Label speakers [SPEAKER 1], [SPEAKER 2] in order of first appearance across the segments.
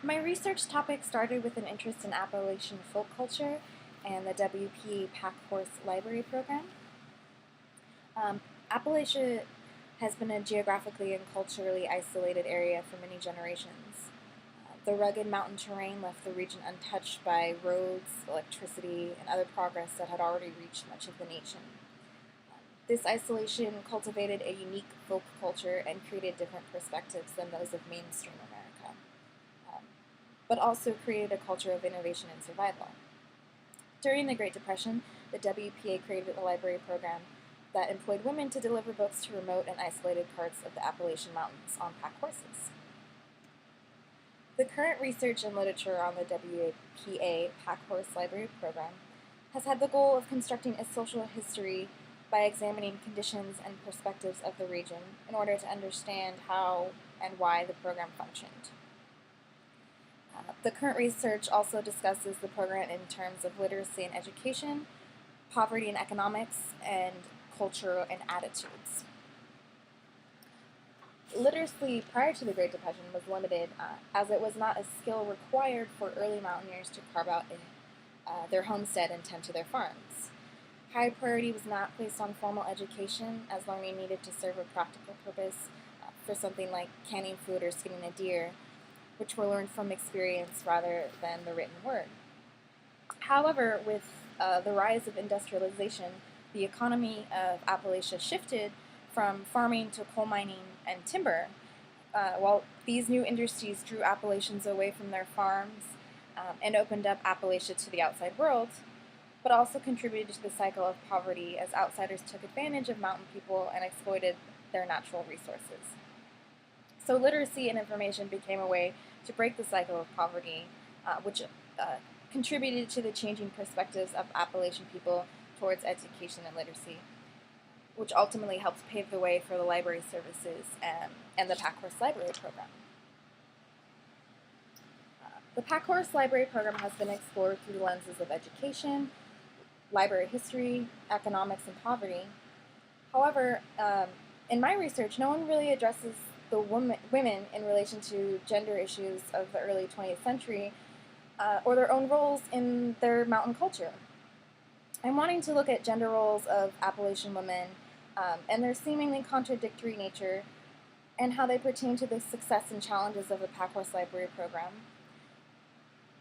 [SPEAKER 1] My research topic started with an interest in Appalachian folk culture and the WPA Pack Horse Library Program. Appalachia has been a geographically and culturally isolated area for many generations. The rugged mountain terrain left the region untouched by roads, electricity, and other progress that had already reached much of the nation. This isolation cultivated a unique folk culture and created different perspectives than those of mainstream America, but also created a culture of innovation and survival. During the Great Depression, the WPA created a library program that employed women to deliver books to remote and isolated parts of the Appalachian Mountains on pack horses. The current research and literature on the WPA Pack Horse Library Program has had the goal of constructing a social history by examining conditions and perspectives of the region in order to understand how and why the program functioned. The current research also discusses the program in terms of literacy and education, poverty and economics, and culture and attitudes. Literacy prior to the Great Depression was limited as it was not a skill required for early mountaineers to carve out their homestead and tend to their farms. High priority was not placed on formal education, as learning needed to serve a practical purpose for something like canning food or skinning a deer, which were learned from experience rather than the written word. However, with the rise of industrialization, the economy of Appalachia shifted from farming to coal mining and timber. While these new industries drew Appalachians away from their farms and opened up Appalachia to the outside world, but also contributed to the cycle of poverty as outsiders took advantage of mountain people and exploited their natural resources. So literacy and information became a way to break the cycle of poverty, which contributed to the changing perspectives of Appalachian people towards education and literacy, which ultimately helped pave the way for the library services and the Pack Horse Library Program. The Pack Horse Library Program has been explored through the lenses of education, library history, economics, and poverty. However, in my research, no one really addresses the women in relation to gender issues of the early 20th century or their own roles in their mountain culture. I'm wanting to look at gender roles of Appalachian women and their seemingly contradictory nature and how they pertain to the success and challenges of the Pack Horse Library Program,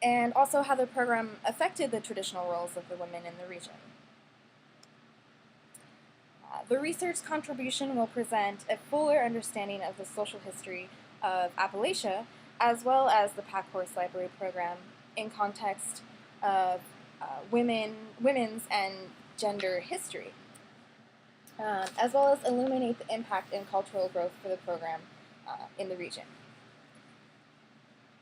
[SPEAKER 1] and also how the program affected the traditional roles of the women in the region. The research contribution will present a fuller understanding of the social history of Appalachia, as well as the Pack Horse Library Program in context of women's and gender history, as well as illuminate the impact and cultural growth for the program in the region.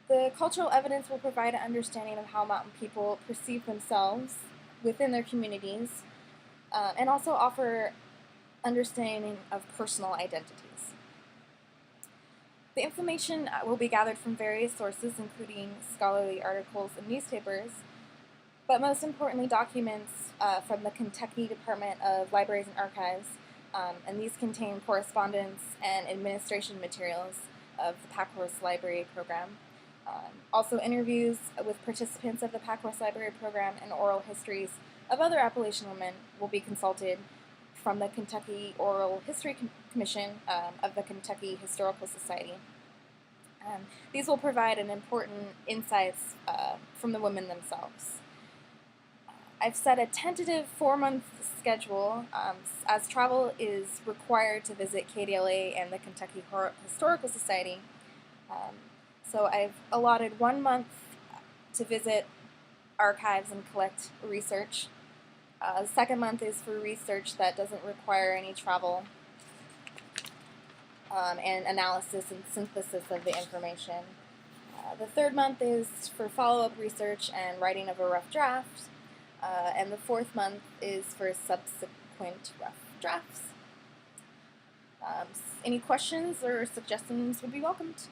[SPEAKER 1] The cultural evidence will provide an understanding of how mountain people perceive themselves within their communities, and also offer understanding of personal identities. The information will be gathered from various sources, including scholarly articles and newspapers, but most importantly documents from the Kentucky Department of Libraries and Archives, and these contain correspondence and administration materials of the Pack Horse Library Program. Also interviews with participants of the Pack Horse Library Program and oral histories of other Appalachian women will be consulted from the Kentucky Oral History Commission of the Kentucky Historical Society. These will provide an important insights from the women themselves. I've set a tentative 4-month schedule as travel is required to visit KDLA and the Kentucky Historical Society. So I've allotted 1 month to visit archives and collect research. The second month is for research that doesn't require any travel and analysis and synthesis of the information. The third month is for follow-up research and writing of a rough draft. And the fourth month is for subsequent rough drafts. Any questions or suggestions would be welcomed.